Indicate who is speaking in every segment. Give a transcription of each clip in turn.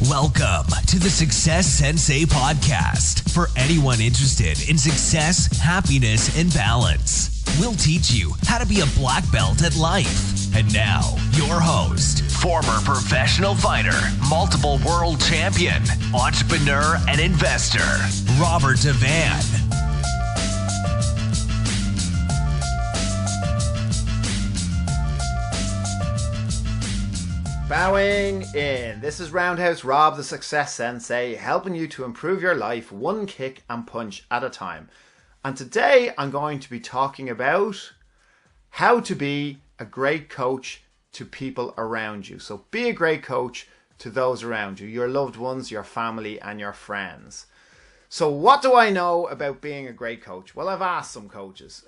Speaker 1: Welcome to the Success Sensei podcast for anyone interested in success, happiness, and balance. We'll teach you how to be a black belt at life. And now, your host, former professional fighter, multiple world champion, entrepreneur, and investor, Robert Devan.
Speaker 2: Bowing in. This is Roundhouse Rob, the Success Sensei, helping you to improve your life one kick and punch at a time. And today I'm going to be talking about how to be a great coach to people around you. So be a great coach to those around you, your loved ones, your family, and your friends. So what do I know about being a great coach? Well, I've asked some coaches.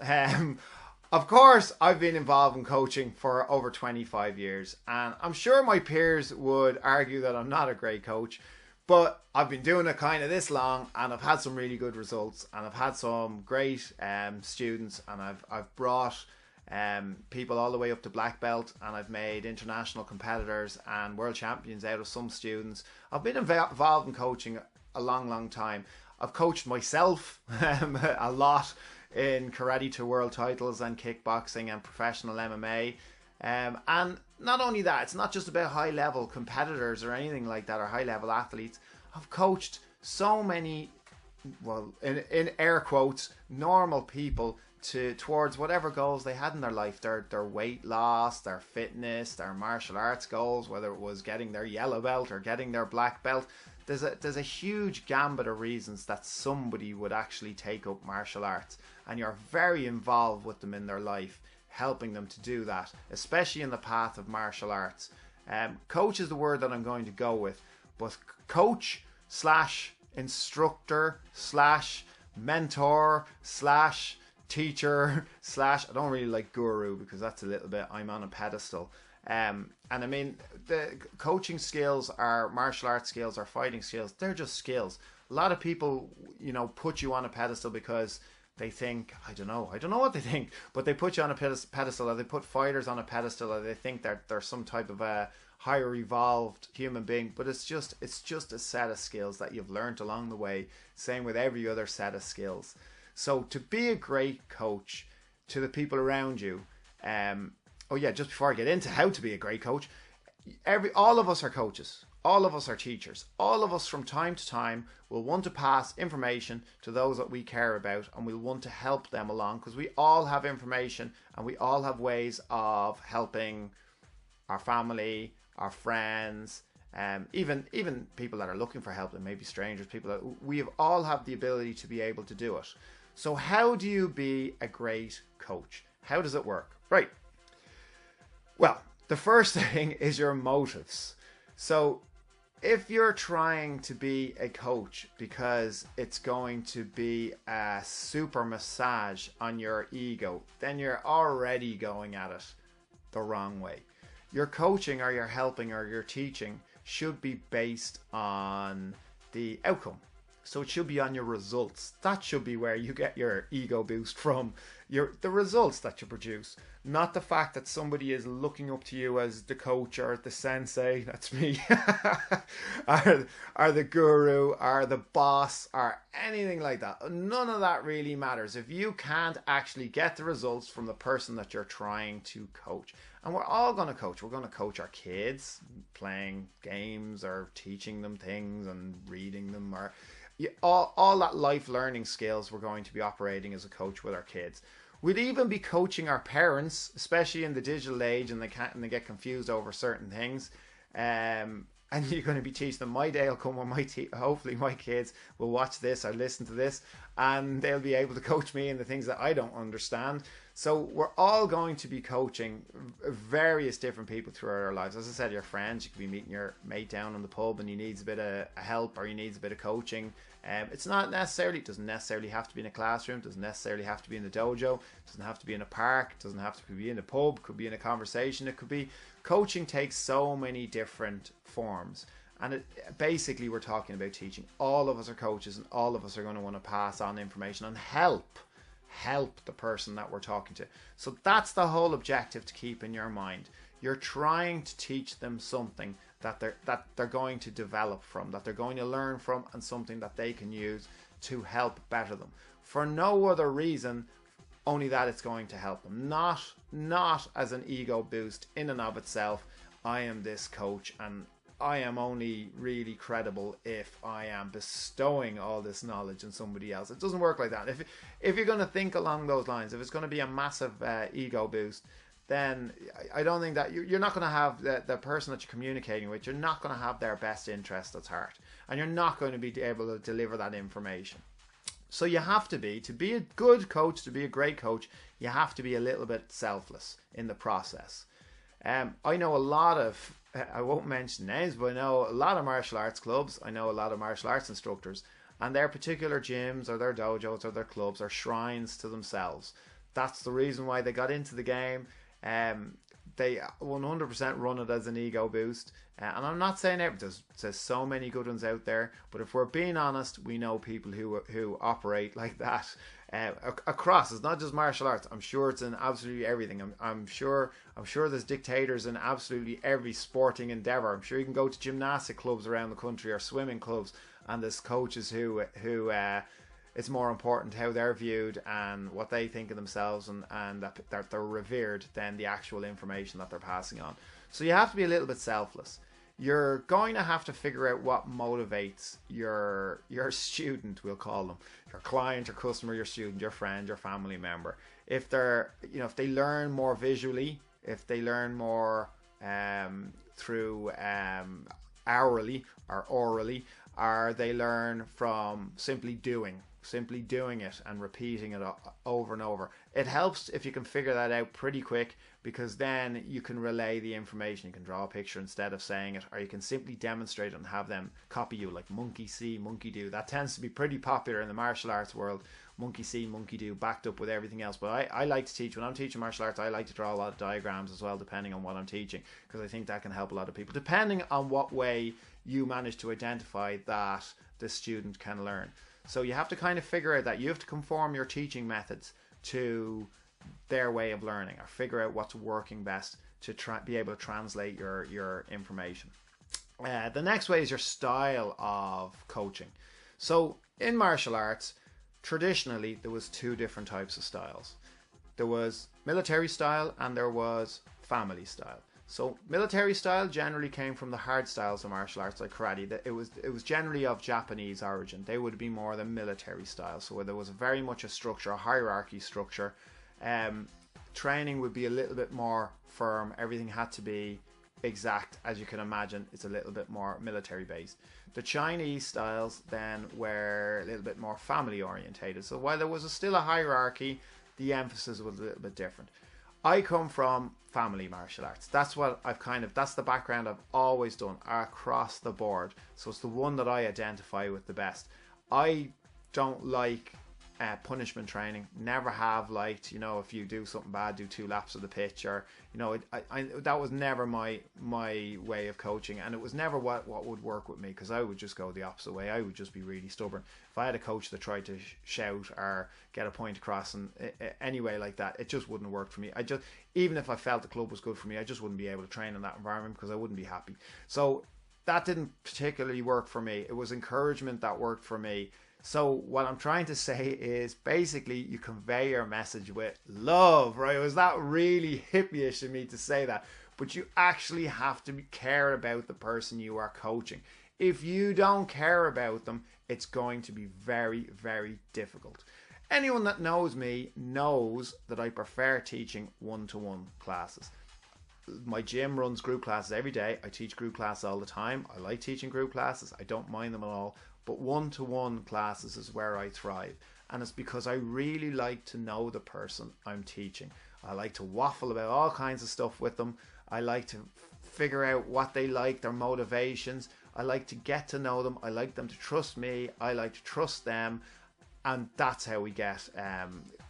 Speaker 2: Of course, I've been involved in coaching for over 25 years, and I'm sure my peers would argue that I'm not a great coach, but I've been doing it kind of this long, and I've had some really good results, and I've had some great students, and I've brought people all the way up to black belt, and I've made international competitors and world champions out of some students. I've been involved in coaching a long time. I've coached myself a lot in karate to world titles and kickboxing and professional MMA. And not only that, it's not just about high level competitors or anything like that, or high level athletes. I've coached so many, well, in air quotes, normal people towards whatever goals they had in their life, their weight loss, their fitness, their martial arts goals, whether it was getting their yellow belt or getting their black belt. There's a huge gambit of reasons that somebody would actually take up martial arts, and you're very involved with them in their life, helping them to do that, especially in the path of martial arts. Coach is the word that I'm going to go with, but coach slash instructor slash mentor slash teacher slash, I don't really like guru because that's a little bit, I'm on a pedestal. And I mean, the coaching skills, are martial arts skills, or fighting skills, they're just skills. A lot of people, put you on a pedestal because they think, I don't know what they think, but they put you on a pedestal, or they put fighters on a pedestal, or they think that they're some type of a higher evolved human being. But it's just a set of skills that you've learned along the way. Same with every other set of skills. So to be a great coach to the people around you, just before I get into how to be a great coach, all of us are coaches. All of us are teachers. All of us from time to time will want to pass information to those that we care about, and we'll want to help them along, because we all have information and we all have ways of helping our family, our friends, even people that are looking for help, and maybe strangers, people that we all have the ability to be able to do it. So how do you be a great coach? How does it work? Right. Well, the first thing is your motives. So if you're trying to be a coach because it's going to be a super massage on your ego, then you're already going at it the wrong way. Your coaching, or your helping, or your teaching should be based on the outcome. So it should be on your results. That should be where you get your ego boost from. The results that you produce, not the fact that somebody is looking up to you as the coach or the sensei, that's me, or the guru or the boss or anything like that. None of that really matters if you can't actually get the results from the person that you're trying to coach. And we're all going to coach. We're going to coach our kids playing games, or teaching them things and reading them, or all that life learning skills we're going to be operating as a coach with our kids. We'd even be coaching our parents, especially in the digital age, and they get confused over certain things. And you're going to be teaching them. My day will come when hopefully my kids will watch this or listen to this, and they'll be able to coach me in the things that I don't understand. So we're all going to be coaching various different people throughout our lives. As I said, your friends, you could be meeting your mate down in the pub and he needs a bit of help, or he needs a bit of coaching. It doesn't necessarily have to be in a classroom, doesn't necessarily have to be in the dojo, doesn't have to be in a park, doesn't have to be in a pub, could be in a conversation. It could be, coaching takes so many different forms. And basically we're talking about teaching. All of us are coaches, and all of us are going to want to pass on information and help the person that we're talking to. So that's the whole objective to keep in your mind. You're trying to teach them something that they're going to develop from, that they're going to learn from, and something that they can use to help better them. For no other reason, only that it's going to help them. Not as an ego boost in and of itself. I am this coach and I am only really credible if I am bestowing all this knowledge on somebody else. It doesn't work like that. If you're going to think along those lines, if it's going to be a massive ego boost, then I don't think that you're not going to have the person that you're communicating with, you're not going to have their best interest at heart. And you're not going to be able to deliver that information. So you have to be a good coach, to be a great coach, you have to be a little bit selfless in the process. I know a lot of, I won't mention names, but I know a lot of martial arts clubs. I know a lot of martial arts instructors, and their particular gyms or their dojos or their clubs are shrines to themselves. That's the reason why they got into the game. They 100% run it as an ego boost. And I'm not saying there's so many good ones out there, but if we're being honest, we know people who operate like that across. It's not just martial arts. I'm sure it's in absolutely everything. I'm sure there's dictators in absolutely every sporting endeavor. I'm sure you can go to gymnastic clubs around the country or swimming clubs, and there's coaches who it's more important how they're viewed and what they think of themselves, and that they're revered than the actual information that they're passing on. So you have to be a little bit selfless. You're going to have to figure out what motivates your student, we'll call them, your client, your customer, your student, your friend, your family member. If if they learn more visually, if they learn more through hourly or orally, or they learn from simply doing it and repeating it over and over. It helps if you can figure that out pretty quick, because then you can relay the information. You can draw a picture instead of saying it, or you can simply demonstrate it and have them copy you, like monkey see, monkey do. That tends to be pretty popular in the martial arts world. Monkey see, monkey do, backed up with everything else. But I like to teach, when I'm teaching martial arts, I like to draw a lot of diagrams as well, depending on what I'm teaching, because I think that can help a lot of people, depending on what way you manage to identify that the student can learn. So you have to kind of figure out that you have to conform your teaching methods to their way of learning, or figure out what's working best to be able to translate your information. The next way is your style of coaching. So in martial arts, traditionally there was two different types of styles. There was military style and there was family style. So military style generally came from the hard styles of martial arts like karate. It was generally of Japanese origin. They would be more the military style. So where there was very much a structure, a hierarchy structure. Training would be a little bit more firm. Everything had to be exact, as you can imagine. It's a little bit more military based. The Chinese styles then were a little bit more family orientated. So while there was still a hierarchy, the emphasis was a little bit different. I come from family martial arts. That's the background I've always done across the board. So it's the one that I identify with the best. I don't like punishment training. Never have liked, if you do something bad, do 2 laps of the pitch, or that was never my way of coaching, and it was never what would work with me, because I would just go the opposite way. I would just be really stubborn. If I had a coach that tried to shout or get a point across and anyway like that, it just wouldn't work for me. Even if I felt the club was good for me, I just wouldn't be able to train in that environment, because I wouldn't be happy. So that didn't particularly work for me. It was encouragement that worked for me. So what I'm trying to say is, basically, you convey your message with love, right? It was not really hippie-ish of me to say that, but you actually have to care about the person you are coaching. If you don't care about them, it's going to be very, very difficult. Anyone that knows me knows that I prefer teaching one-to-one classes. My gym runs group classes every day. I teach group classes all the time. I like teaching group classes. I don't mind them at all. But one-to-one classes is where I thrive. And it's because I really like to know the person I'm teaching. I like to waffle about all kinds of stuff with them. I like to figure out what they like, their motivations. I like to get to know them. I like them to trust me. I like to trust them. And that's how we get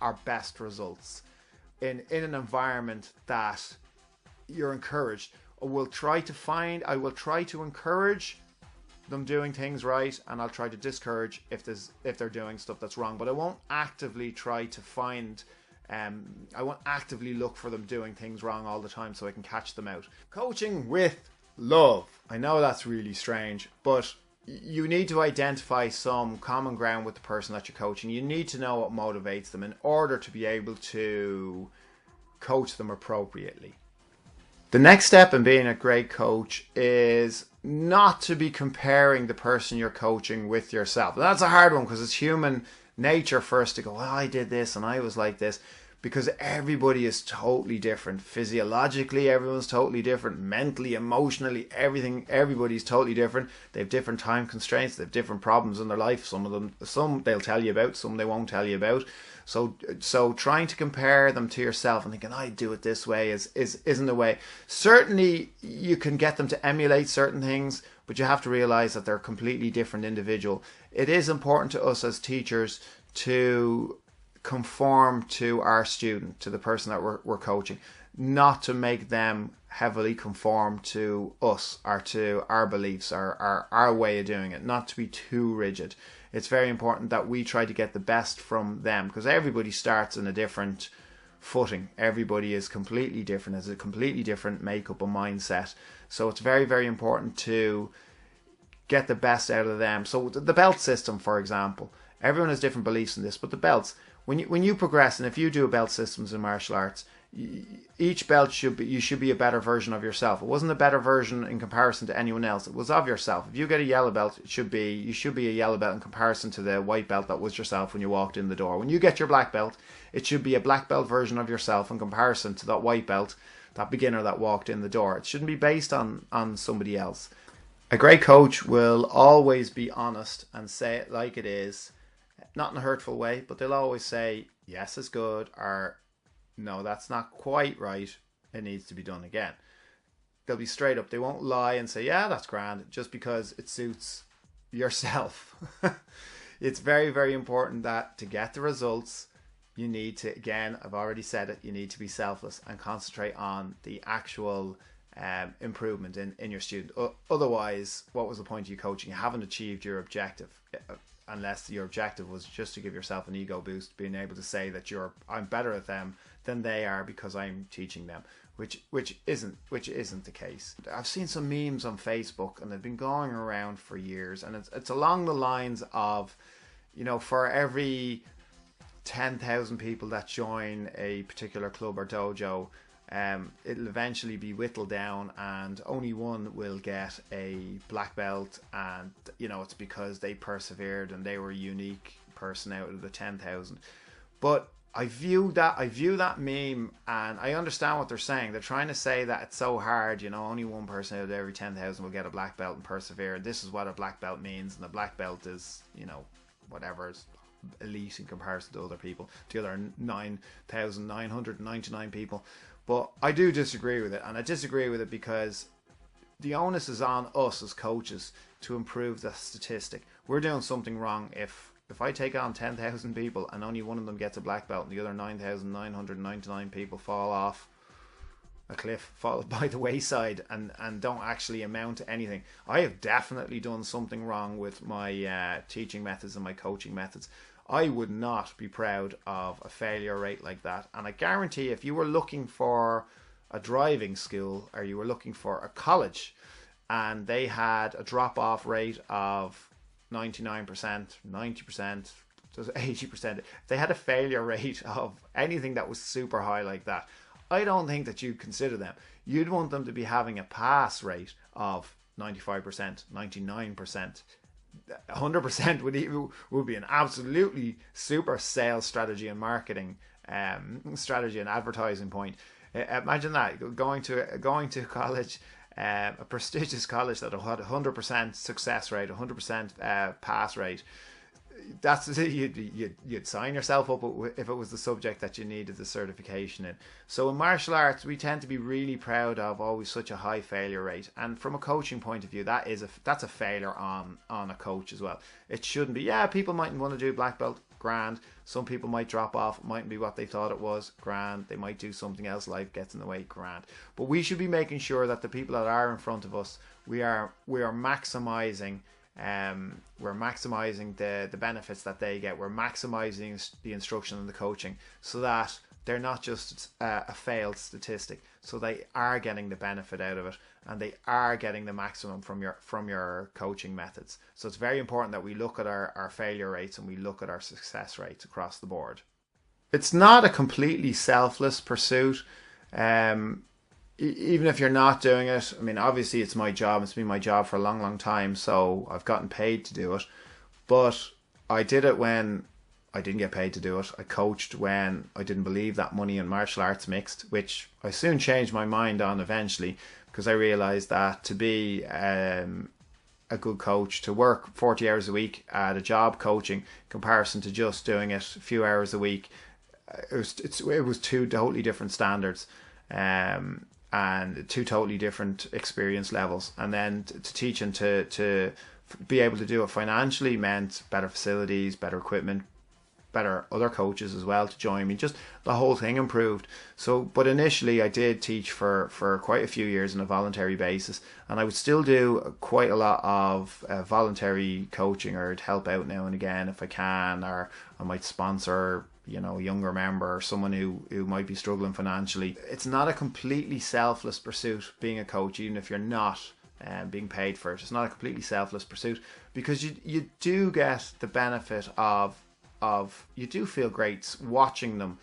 Speaker 2: our best results. In an environment that you're encouraged. I will try to encourage them doing things right, and I'll try to discourage if they're doing stuff that's wrong, but I won't actively try to find I won't actively look for them doing things wrong all the time so I can catch them out. Coaching with love. I know that's really strange, but you need to identify some common ground with the person that you're coaching. You need to know what motivates them in order to be able to coach them appropriately. The next step in being a great coach is not to be comparing the person you're coaching with yourself. And that's a hard one because it's human nature first to go, well, I did this and I was like this, because everybody is totally different. Physiologically, everyone's totally different. Mentally, emotionally, everybody's totally different. They have different time constraints. They have different problems in their life. Some they'll tell you about, some they won't tell you about. So trying to compare them to yourself and thinking, I do it this way isn't the way. Certainly, you can get them to emulate certain things, but you have to realize that they're a completely different individual. It is important to us as teachers to conform to our student, to the person that we're coaching, not to make them heavily conform to us or to our beliefs or our way of doing it, not to be too rigid. It's very important that we try to get the best from them, because everybody starts in a different footing. Everybody is completely different, has a completely different makeup and mindset. So it's very, very important to get the best out of them. So the belt system, for example, everyone has different beliefs in this, but the belts, when you progress, and if you do a belt systems in martial arts, each belt you should be a better version of yourself. It wasn't a better version in comparison to anyone else. It was of yourself. If you get a yellow belt, you should be a yellow belt in comparison to the white belt that was yourself when you walked in the door. When you get your black belt, it should be a black belt version of yourself in comparison to that white belt, that beginner that walked in the door. It shouldn't be based on somebody else. A great coach will always be honest and say it like it is, not in a hurtful way, but they'll always say, yes, it's good, or no, that's not quite right, it needs to be done again. They'll be straight up. They won't lie and say, yeah, that's grand, just because it suits yourself. It's very, very important that to get the results, you need to, again, I've already said it, you need to be selfless and concentrate on the actual improvement in your student. Otherwise, what was the point of you coaching? You haven't achieved your objective, unless your objective was just to give yourself an ego boost, being able to say that I'm better at them than they are because I'm teaching them, which isn't the case. I've seen some memes on Facebook and they've been going around for years, and it's along the lines of, for every 10,000 people that join a particular club or dojo, it'll eventually be whittled down and only one will get a black belt, and it's because they persevered and they were a unique person out of the 10,000. But I view that meme, and I understand what they're saying. They're trying to say that it's so hard, only one person out of every 10,000 will get a black belt and persevere. This is what a black belt means, and a black belt is, whatever is elite in comparison to other people, the other 9,999 people. But I do disagree with it, and I disagree with it because the onus is on us as coaches to improve the statistic. We're doing something wrong if I take on 10,000 people and only one of them gets a black belt and the other 9,999 people fall off a cliff, fall by the wayside and don't actually amount to anything. I have definitely done something wrong with my teaching methods and my coaching methods. I would not be proud of a failure rate like that. And I guarantee if you were looking for a driving school or you were looking for a college and they had a drop-off rate of 99%, 90%, 80%, if they had a failure rate of anything that was super high like that, I don't think that you'd consider them. You'd want them to be having a pass rate of 95%, 99%. 100% would be an absolutely super sales strategy and marketing strategy and advertising point. Imagine that, going to college, a prestigious college that had 100% success rate, 100% pass rate. That's you'd sign yourself up if it was the subject that you needed the certification in. So in martial arts, we tend to be really proud of always such a high failure rate, and from a coaching point of view, that's a failure on a coach as well. It shouldn't be. Yeah, people mightn't want to do black belt, grand. Some people might drop off. It mightn't be what they thought it was, grand. They might do something else, life gets in the way, grand. But we should be making sure that the people that are in front of us, we are maximizing. We're maximizing the benefits that they get. We're maximizing the instruction and the coaching so that they're not just a failed statistic. So they are getting the benefit out of it, and they are getting the maximum from your coaching methods. So it's very important that we look at our failure rates and we look at our success rates across the board. It's not a completely selfless pursuit. Even if you're not doing it, I mean, obviously it's my job. It's been my job for a long, long time. So I've gotten paid to do it. But I did it when I didn't get paid to do it. I coached when I didn't believe that money and martial arts mixed, which I soon changed my mind on eventually, because I realized that to be a good coach, to work 40 hours a week at a job coaching, in comparison to just doing it a few hours a week, it was two totally different standards, and two totally different experience levels. And then to teach and to be able to do it financially meant better facilities, better equipment, better other coaches as well to join me. Just the whole thing improved. So, but initially I did teach for quite a few years on a voluntary basis, and I would still do quite a lot of voluntary coaching, or to help out now and again if I can, or I might sponsor, a younger member or someone who might be struggling financially. It's not a completely selfless pursuit being a coach, even if you're not being paid for it. It's not a completely selfless pursuit, because you do get the benefit of you do feel great watching them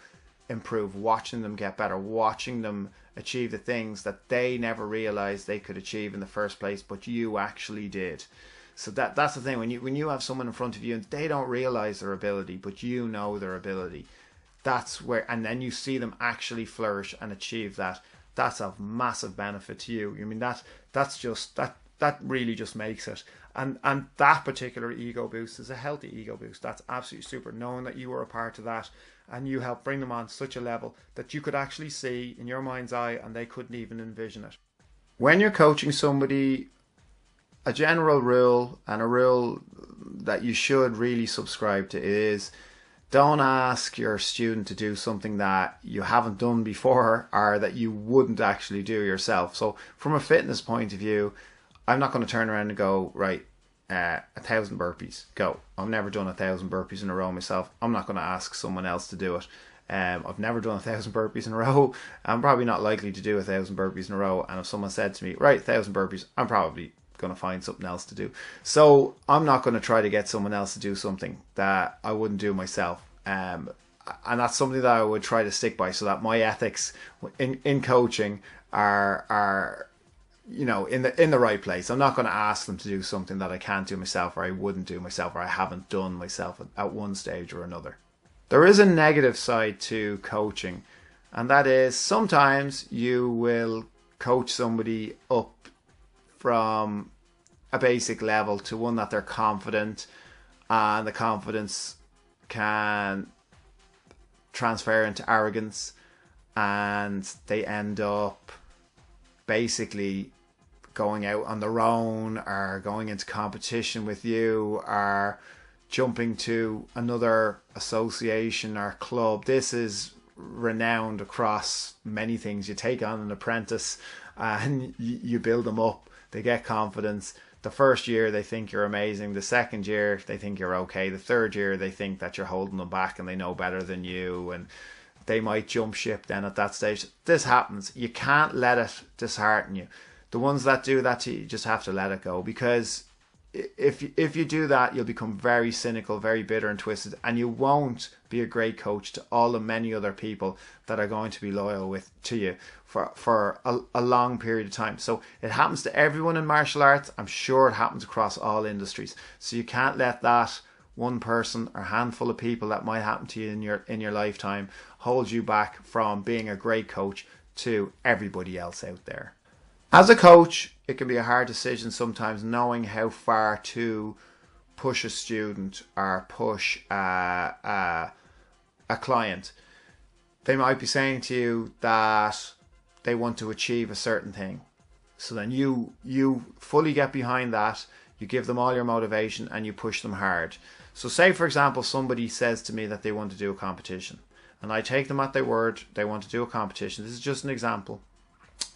Speaker 2: improve, watching them get better, watching them achieve the things that they never realized they could achieve in the first place, but you actually did. So that's the thing, when you have someone in front of you and they don't realize their ability, but you know their ability, that's where, and then you see them actually flourish and achieve that. That's of massive benefit to you. I mean, that's just that really just makes it. And that particular ego boost is a healthy ego boost. That's absolutely super, knowing that you were a part of that and you helped bring them on such a level that you could actually see in your mind's eye and they couldn't even envision it. When you're coaching somebody, a general rule, and a rule that you should really subscribe to, is don't ask your student to do something that you haven't done before or that you wouldn't actually do yourself. So from a fitness point of view, I'm not going to turn around and go, right, 1,000 burpees, go. I've never done 1,000 burpees in a row myself. I'm not going to ask someone else to do it. I've never done 1,000 burpees in a row. I'm probably not likely to do 1,000 burpees in a row. And if someone said to me, right, 1,000 burpees, I'm probably going to find something else to do. So I'm not going to try to get someone else to do something that I wouldn't do myself. And that's something that I would try to stick by, so that my ethics in coaching are in the right place. I'm not going to ask them to do something that I can't do myself, or I wouldn't do myself, or I haven't done myself at one stage or another. There is a negative side to coaching, and that is sometimes you will coach somebody up from a basic level to one that they're confident, and the confidence can transfer into arrogance, and they end up basically going out on their own, or going into competition with you, or jumping to another association or club. This is renowned across many things. You take on an apprentice and you build them up. They get confidence. The first year they think you're amazing. The second year they think you're okay. The third year they think that you're holding them back and they know better than you, and they might jump ship then at that stage. This happens. You can't let it dishearten you. The ones that do that to you, just have to let it go, because if you do that, you'll become very cynical, very bitter and twisted, and you won't be a great coach to all the many other people that are going to be loyal to you for a long period of time. So it happens to everyone in martial arts. I'm sure it happens across all industries. So you can't let that one person or handful of people that might happen to you in your lifetime hold you back from being a great coach to everybody else out there. As a coach, it can be a hard decision sometimes, knowing how far to push a student or push a client. They might be saying to you that they want to achieve a certain thing. So then you fully get behind that, you give them all your motivation, and you push them hard. So say, for example, somebody says to me that they want to do a competition, and I take them at their word. They want to do a competition. This is just an example.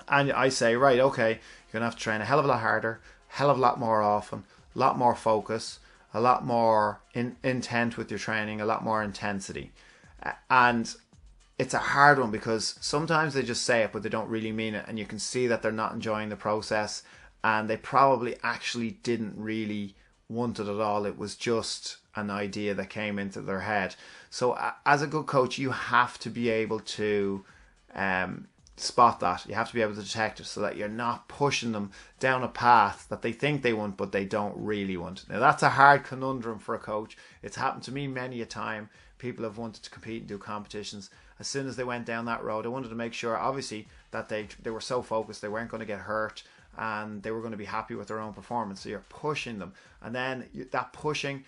Speaker 2: And I say, right, okay, you're going to have to train a hell of a lot harder, hell of a lot more often, a lot more focus, a lot more intent with your training, a lot more intensity. And it's a hard one because sometimes they just say it, but they don't really mean it. And you can see that they're not enjoying the process, and they probably actually didn't really want it at all. It was just an idea that came into their head. So as a good coach, you have to be able to spot that. You have to be able to detect it so that you're not pushing them down a path that they think they want but they don't really want. Now that's a hard conundrum for a coach. It's happened to me many a time. People have wanted to compete and do competitions. As soon as they went down that road, I wanted to make sure obviously that they were so focused they weren't going to get hurt and they were going to be happy with their own performance. So you're pushing them, and then that pushing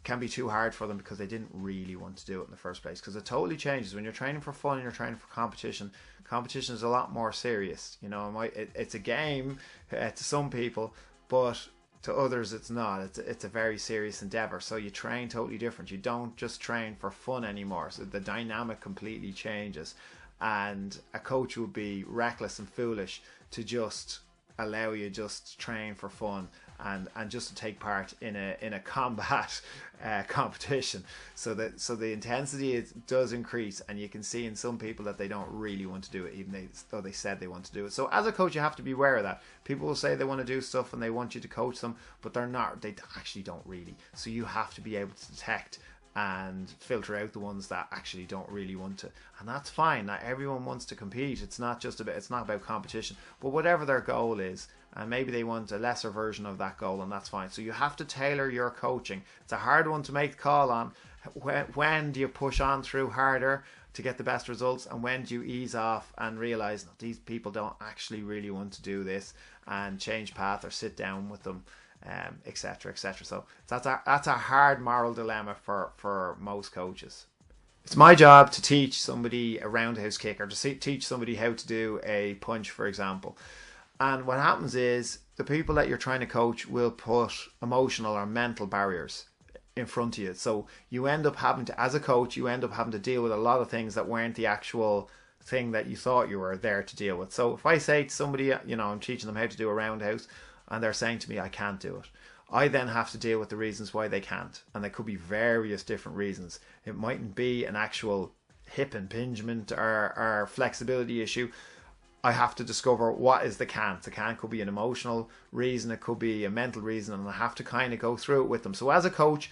Speaker 2: can be too hard for them because they didn't really want to do it in the first place, because it totally changes when you're training for fun and you're training for competition. Competition is a lot more serious. You know, it's a game to some people, but to others it's not. It's a very serious endeavor. So you train totally different. You don't just train for fun anymore. So the dynamic completely changes, and a coach would be reckless and foolish to just allow you just train for fun and just to take part in a combat competition. So the intensity does increase, and you can see in some people that they don't really want to do it, even though they said they want to do it. So as a coach, you have to be aware of that. People will say they want to do stuff and they want you to coach them, but they're not. They actually don't really. So you have to be able to detect and filter out the ones that actually don't really want to, and that's fine. Not everyone wants to compete. It's not about competition, but whatever their goal is, and maybe they want a lesser version of that goal, and that's fine. So you have to tailor your coaching. It's a hard one to make the call on. When do you push on through harder to get the best results, and when do you ease off and realize that these people don't actually really want to do this, and change path or sit down with them, etc., etc. So that's a hard moral dilemma for most coaches. It's my job to teach somebody a roundhouse kick, or to teach somebody how to do a punch, for example. And what happens is the people that you're trying to coach will put emotional or mental barriers in front of you. So you end up having to, as a coach, you end up having to deal with a lot of things that weren't the actual thing that you thought you were there to deal with. So if I say to somebody, I'm teaching them how to do a roundhouse, and they're saying to me, I can't do it, I then have to deal with the reasons why they can't. And there could be various different reasons. It mightn't be an actual hip impingement or flexibility issue. I have to discover what is the can't. The can't could be an emotional reason, it could be a mental reason, and I have to kind of go through it with them. So as a coach,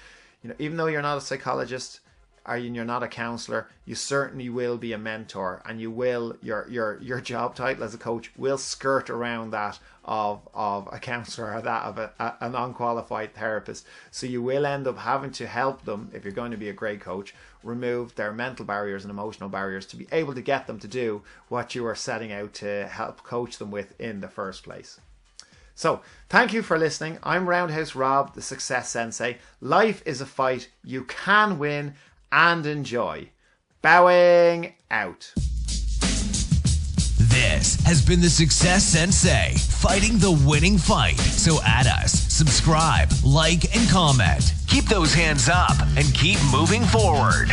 Speaker 2: even though you're not a psychologist or you're not a counselor, you certainly will be a mentor, and you will, your job title as a coach will skirt around that of a counselor or that of an unqualified therapist. So you will end up having to help them, if you're going to be a great coach, remove their mental barriers and emotional barriers to be able to get them to do what you are setting out to help coach them with in the first place. So, thank you for listening. I'm Roundhouse Rob, the Success Sensei. Life is a fight you can win and enjoy. Bowing out.
Speaker 1: This has been the Success Sensei, fighting the winning fight. So add us, subscribe, like, and comment. Keep those hands up and keep moving forward.